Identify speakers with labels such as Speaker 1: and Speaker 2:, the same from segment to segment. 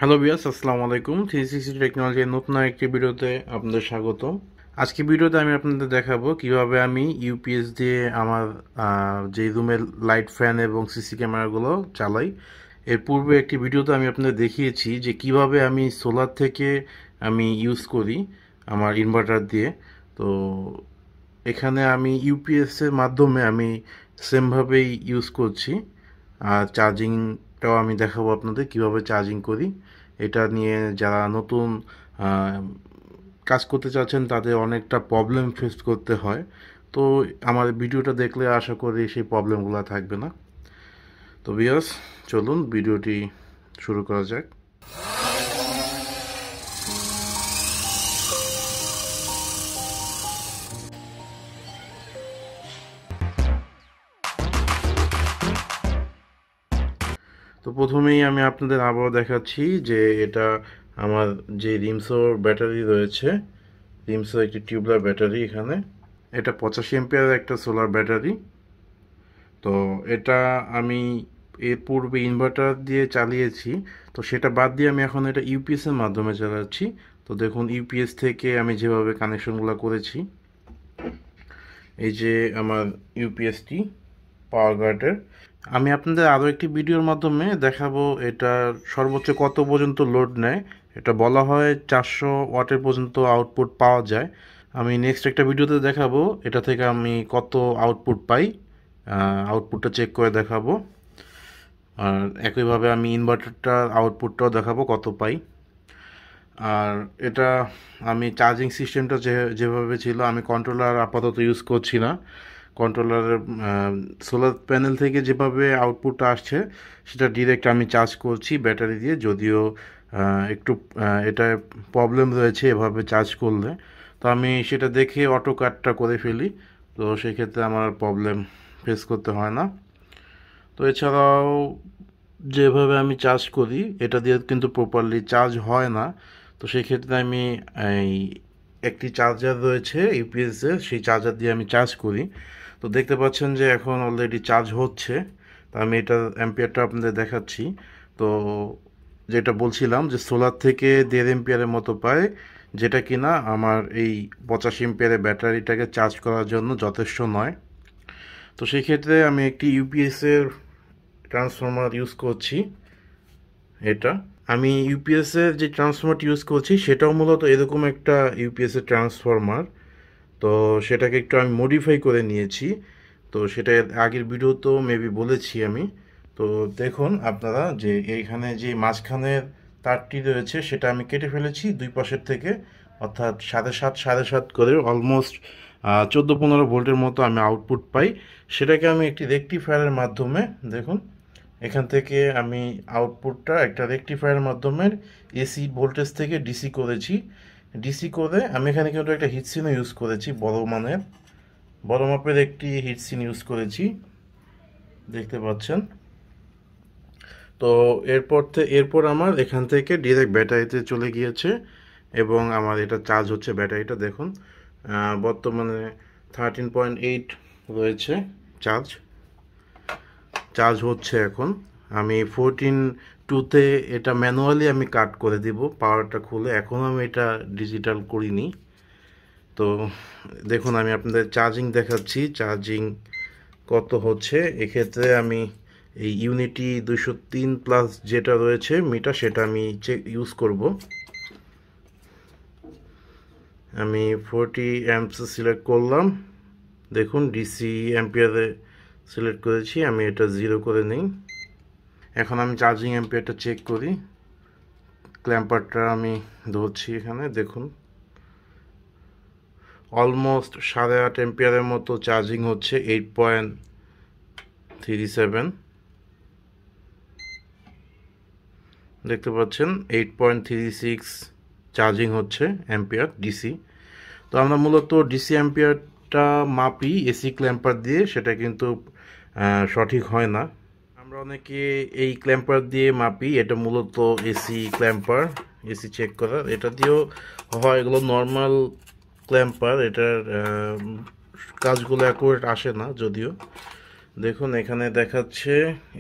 Speaker 1: Hello viewers, আসসালামু আলাইকুম। 360 টেকনোলজির নতুন আরেকটি ভিডিওতে আপনাদের স্বাগত। আজকে ভিডিওতে আমি আপনাদের দেখাবো কিভাবে আমি ইউপিএস দিয়ে আমার যে রুমের লাইট, ফ্যান এবং সিসি ক্যামেরাগুলো চালাই। এর পূর্বে একটি ভিডিওতে আমি আপনাদের দেখিয়েছি যে কিভাবে আমি সোলার থেকে আমি ইউজ করি আমার ইনভার্টার দিয়ে। তো এখানে আমি ইউপিএসের মাধ্যমে আমি সেমভাবেই ইউজ করছি। আর চার্জিংটাও আমি দেখাবো আপনাদের কিভাবে চার্জিং করি। এটা নিয়ে যারা নতুন আহ, কাজ করতে চাচ্ছেন তাদের অনেকটা প্রবলেম ফেস করতে হয়। তো আমার ভিডিওটা দেখলে আশা করি সেই প্রবলেমগুলো থাকবে না। তো ভিউয়ার্স, চলুন ভিডিওটি শুরু করা যাক। তো প্রথমেই আমি আপনাদের আবারও দেখাচ্ছি যে এটা আমার যে রিমসোর ব্যাটারি রয়েছে, রিমসোর একটি টিউবলার ব্যাটারি। এখানে এটা 85 এম্পিয়ারের একটা সোলার ব্যাটারি। তো এটা আমি এর পূর্বে ইনভার্টার দিয়ে চালিয়েছি, তো সেটা বাদ দিয়ে আমি এখন এটা ইউপিএসের মাধ্যমে চালাচ্ছি। তো দেখুন ইউপিএস থেকে আমি যেভাবে কানেকশনগুলো করেছি, এই যে আমার ইউপিএসটি পাওয়ার গার্ডের। আমি আপনাদের আরও একটি ভিডিওর মাধ্যমে দেখাবো এটা সর্বোচ্চ কত পর্যন্ত লোড নেয়। এটা বলা হয় 400 ওয়াটের পর্যন্ত আউটপুট পাওয়া যায়। আমি নেক্সট একটা ভিডিওতে দেখাবো এটা থেকে আমি কত আউটপুট পাই, আউটপুটটা চেক করে দেখাবো। আর একইভাবে আমি ইনভার্টারটার আউটপুটটাও দেখাবো কত পাই। আর এটা আমি চার্জিং সিস্টেমটা যেভাবে ছিল, আমি কন্ট্রোলার আপাতত ইউজ করছি না। কন্ট্রোলারের সোলার প্যানেল থেকে যেভাবে আউটপুটটা আসছে সেটা ডিরেক্ট আমি চার্জ করছি ব্যাটারি দিয়ে। যদিও একটু এটা প্রবলেম রয়েছে এভাবে চার্জ করলে, তো আমি সেটা দেখে অটো কাটটা করে ফেলি। তো সেক্ষেত্রে আমার প্রবলেম ফেস করতে হয় না। তো এছাড়াও যেভাবে আমি চার্জ করি এটা দিয়ে কিন্তু প্রপারলি চার্জ হয় না। তো সেই ক্ষেত্রে আমি এই একটি চার্জার রয়েছে ইউপিএসের, সেই চার্জার দিয়ে আমি চার্জ করি। তো দেখতে পাচ্ছেন যে এখন অলরেডি চার্জ হচ্ছে। তো আমি এটা অ্যাম্পিয়ারটা আপনাদের দেখাচ্ছি। তো যেটা বলছিলাম যে সোলার থেকে 1.5 এম্পিয়ারের মতো পায়, যেটা কিনা আমার এই 85 এম্পিয়ারের ব্যাটারিটাকে চার্জ করার জন্য যথেষ্ট নয়। তো সেই ক্ষেত্রে আমি একটি ইউপিএসের ট্রান্সফর্মার ইউজ করছি। এটা আমি ইউপিএসের যে ট্রান্সফর্মারটি ইউজ করছি সেটাও মূলত এরকম একটা ইউপিএসের ট্রান্সফর্মার। তো সেটাকে একটু আমি মডিফাই করে নিয়েছি। তো সেটা আগের ভিডিওতেও মেবি বলেছি আমি। তো দেখুন আপনারা যে এইখানে যে মাঝখানের তারটি রয়েছে সেটা আমি কেটে ফেলেছি দুই পাশের থেকে, অর্থাৎ 7.5 করে অলমোস্ট 14-15 ভোল্টের মতো আমি আউটপুট পাই। সেটাকে আমি একটি রেকটিফায়ারের মাধ্যমে, দেখুন এখান থেকে আমি আউটপুটটা একটা রেকটিফায়ারের মাধ্যমে এসি ভোল্টেজ থেকে ডিসি করেছি। ডিসি করে আমি এখানে কিন্তু একটা হিটসিনও ইউজ করেছি, বড় মাপের একটি হিটসিন ইউজ করেছি, দেখতে পাচ্ছেন। তো এরপর আমার এখান থেকে ডিরেক্ট ব্যাটারিতে চলে গিয়েছে এবং আমার এটা চার্জ হচ্ছে। ব্যাটারিটা দেখুন বর্তমানে 13.8 রয়েছে চার্জ। চার্জ হচ্ছে এখন। আমি 14.2-তে এটা ম্যানুয়ালি আমি কাট করে দিব পাওয়ারটা খুলে, এখনও আমি এটা ডিজিটাল করিনি। তো দেখুন আমি আপনাদের চার্জিং দেখাচ্ছি, চার্জিং কত হচ্ছে। এক্ষেত্রে আমি এই ইউনিটি 203+ যেটা রয়েছে মিটার, সেটা আমি ইউজ করব। আমি 40 অ্যাম্পস সিলেক্ট করলাম। দেখুন ডিসি অ্যাম্পিয়ারে সিলেক্ট করেছি, আমি এটা 0 করে নিই। এখন আমি চার্জিং অ্যাম্পিয়ারটা চেক করি। ক্ল্যাম্পারটা আমি ধরছি এখানে, দেখুন অলমোস্ট 8.5 এম্পিয়ারের মতো চার্জিং হচ্ছে। 8.37 দেখতে পাচ্ছেন, 8.36 চার্জিং হচ্ছে অ্যাম্পিয়ার ডিসি। তো আমরা মূলত ডিসি অ্যাম্পিয়ারটা মাপি এসি ক্ল্যাম্পার দিয়ে, সেটা কিন্তু সঠিক হয় না। আমরা অনেকে এই ক্ল্যাম্পার দিয়ে মাপি, এটা মূলত এসি ক্ল্যাম্পার, এসি চেক করার। এটা দিয়েও হয়, এগুলো নর্মাল ক্ল্যাম্পার, এটার কাজগুলো অ্যাকুরেট আসে না যদিও। দেখুন এখানে দেখাচ্ছে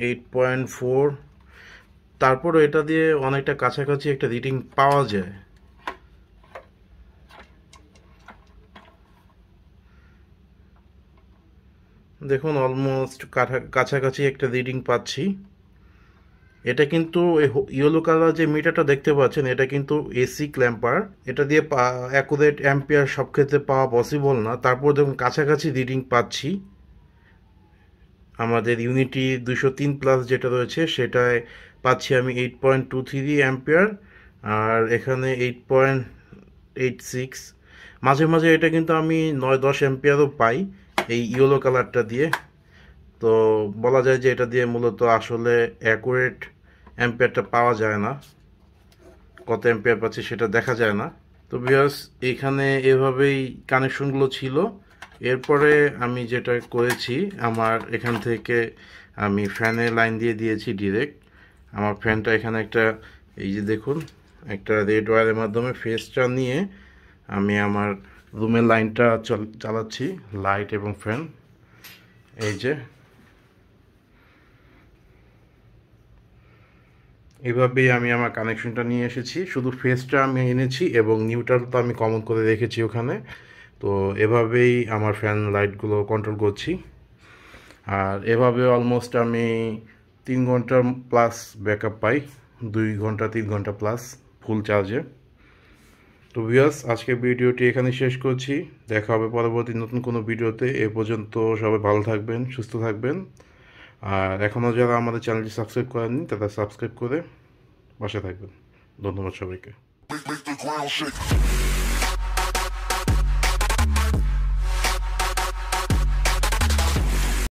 Speaker 1: 8.4, তারপরও এটা দিয়ে অনেকটা কাছাকাছি একটা রিডিং পাওয়া যায়। দেখুন অলমোস্ট কাছাকাছি একটা রিডিং পাচ্ছি। এটা কিন্তু ইয়েলো কালার যে মিটারটা দেখতে পাচ্ছেন এটা কিন্তু এসি ক্ল্যাম্পার। এটা দিয়ে অ্যাকুরেট অ্যাম্পিয়ার সব ক্ষেত্রে পাওয়া পসিবল না, তারপর দেখুন কাছাকাছি রিডিং পাচ্ছি। আমাদের ইউনিটি 203+ যেটা রয়েছে সেটায় পাচ্ছি আমি 8.23 অ্যাম্পিয়ার, আর এখানে 8.86। মাঝে মাঝে এটা কিন্তু আমি 9-10 অ্যাম্পিয়ারও পাই এই ইয়েলো কালারটা দিয়ে। তো বলা যায় যে এটা দিয়ে মূলত আসলে অ্যাকুরেট অ্যাম্পিয়ারটা পাওয়া যায় না, কত অ্যাম্পিয়ার পাচ্ছি সেটা দেখা যায় না। তো ভিউয়ার্স, এখানে এভাবেই কানেকশনগুলো ছিল। এরপরে আমি যেটা করেছি, আমার এখান থেকে আমি ফ্যানের লাইন দিয়ে দিয়েছি ডিরেক্ট। আমার ফ্যানটা এখানে একটা, এই যে দেখুন, একটা রেড ওয়্যারের মাধ্যমে ফেসটা নিয়ে আমি আমার রুমের লাইনটা চালাচ্ছি, লাইট এবং ফ্যান। এই যে এইভাবেই আমি আমার কানেকশনটা নিয়ে এসেছি, শুধু ফেসটা আমি এনেছি এবং নিউট্রালটা আমি কমন করে রেখেছি ওখানে। তো এভাবেই আমার ফ্যান লাইটগুলো কন্ট্রোল করছি। আর এভাবে অলমোস্ট আমি 3 ঘন্টা প্লাস ব্যাকআপ পাই, 2 ঘন্টা 3 ঘন্টা প্লাস ফুল চার্জে। তো ভিউয়ার্স, আজকের ভিডিওটি এখানে শেষ করছি। দেখা হবে পরবর্তী নতুন কোনো ভিডিওতে। এ পর্যন্ত সবাই ভালো থাকবেন, সুস্থ থাকবেন। আর এখনও যারা আমাদের চ্যানেলটি সাবস্ক্রাইব করেননি তারা সাবস্ক্রাইব করে পাশে থাকবেন। ধন্যবাদ সবাইকে।